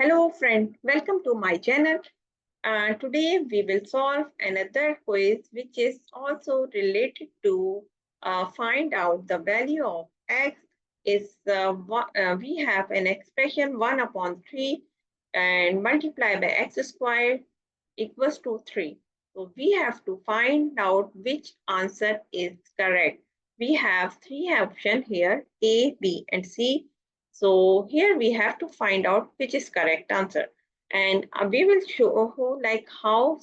Hello friend, welcome to my channel. Today we will solve another quiz which is also related to find out the value of x is we have an expression 1 upon 3 and multiply by x squared equals to 3. So we have to find out which answer is correct. We have three options here, A, B and C. So here we have to find out which is correct answer. And we will show like how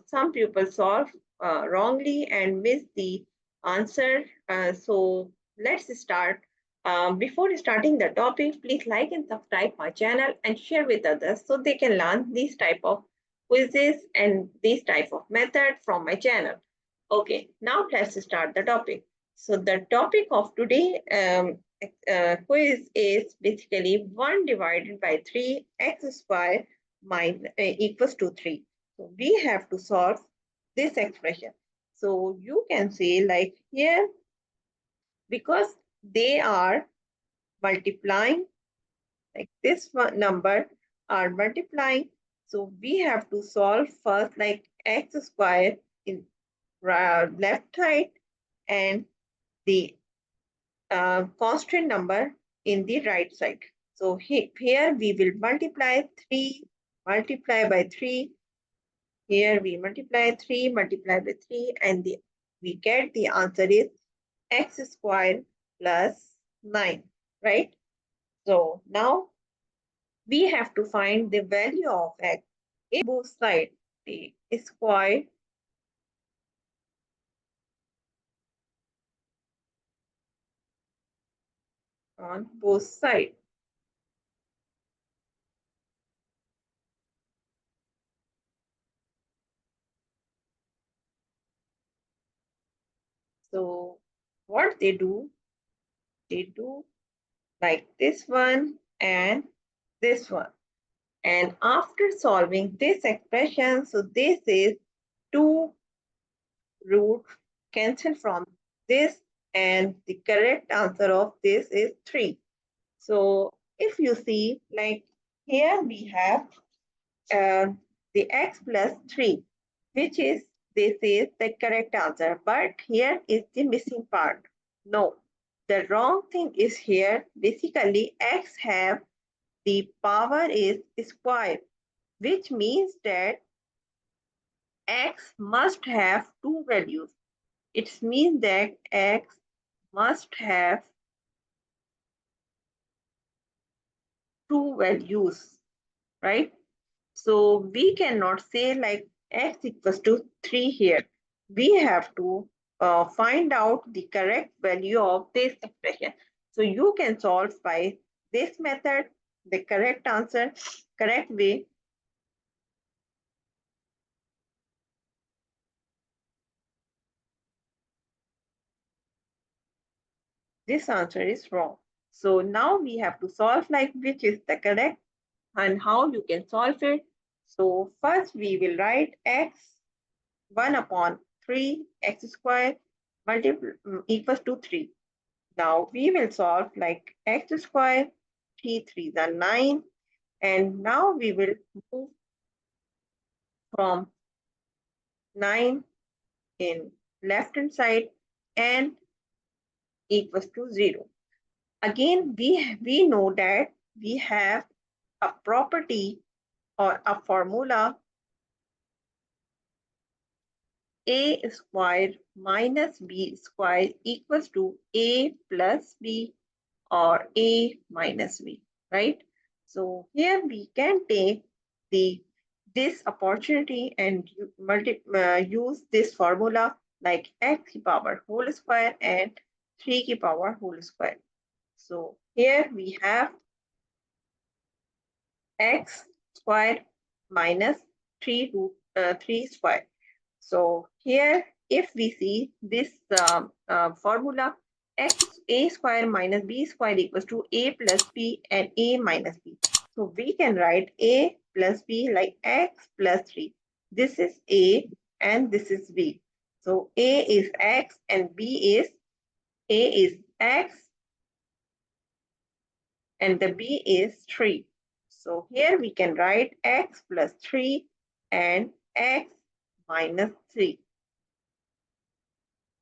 some people solve wrongly and miss the answer. So let's start. Before starting the topic, please like and subscribe my channel and share with others so they can learn these type of quizzes and these type of method from my channel. Okay, now let's start the topic. So the topic of today quiz is basically 1 divided by 3 x square minus equals to 3. So we have to solve this expression. So you can say like here, because they are multiplying, like this one number are multiplying. So we have to solve first like x square in left side and the constant number in the right side. So here we will multiply 3, multiply by 3. Here we multiply 3, multiply by 3 and we get the answer is x squared plus 9, right? So now we have to find the value of x in both sides. The square on both sides. So what they do like this one and this one. And after solving this expression, so this is 2 root cancel from this and the correct answer of this is 3. So if you see like here we have uh, the x plus 3, which is this is the correct answer. But here is the missing part. No, the wrong thing is here. Basically, x have the power is square, which means that x must have two values. It means that x must have two values, right? So we cannot say like x equals to 3 here. We have to find out the correct value of this expression. So you can solve by this method, the correct answer, correct way. This answer is wrong. So now we have to solve like which is the correct and how you can solve it. So first we will write x 1 upon 3 x squared equals to 3. Now we will solve like x squared, 3 3 is 9. And now we will move from 9 in left hand side and equals to 0. Again, we know that we have a property or a formula a squared minus b squared equals to a plus b or a minus b, right? So here we can take this opportunity and use this formula like x power whole square and 3 power whole square. So here we have x squared minus 3 square. So here, if we see this formula, a square minus b square equals to a plus b and a minus b. So we can write a plus b like x plus 3. This is a and this is b. So a is x and a is x and the b is 3. So here we can write x plus 3 and x minus 3.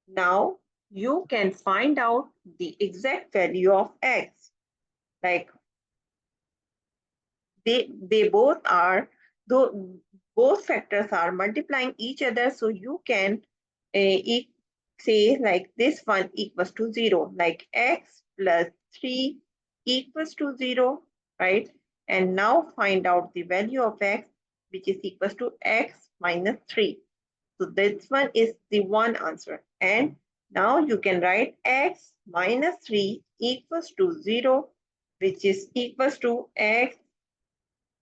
Now you can find out the exact value of x. Like they both are, though both factors are multiplying each other, so you can say like this one equals to 0, like x plus 3 equals to 0, right? And now find out the value of x, which is equals to x minus 3. So this one is the one answer. And now you can write x minus 3 equals to 0, which is equals to x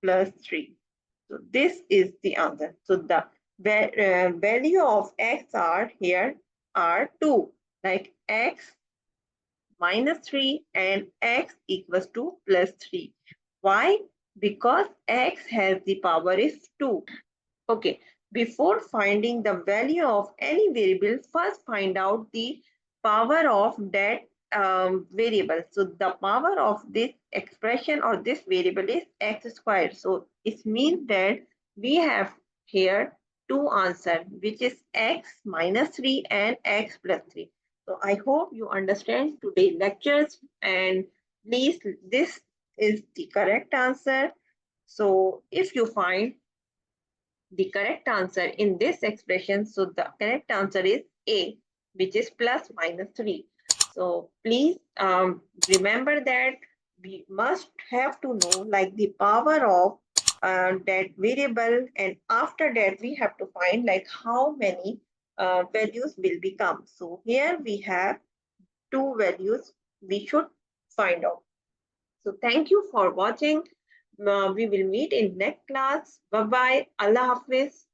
plus 3. So this is the answer. So the value of x are here are 2, like x minus 3 and x equals to plus 3. Why? Because x has the power is 2. Okay, before finding the value of any variable, first find out the power of that variable. So the power of this expression or this variable is x squared. So it means that we have here two answers, which is x minus 3 and x plus 3. So I hope you understand today's lectures, and please, this is the correct answer. So if you find the correct answer in this expression, so the correct answer is A, which is plus minus 3. So please remember that we must have to know like the power of that variable, and after that we have to find like how many values will become. So here we have two values we should find out. So thank you for watching. We will meet in next class. Bye bye. Allah Hafiz.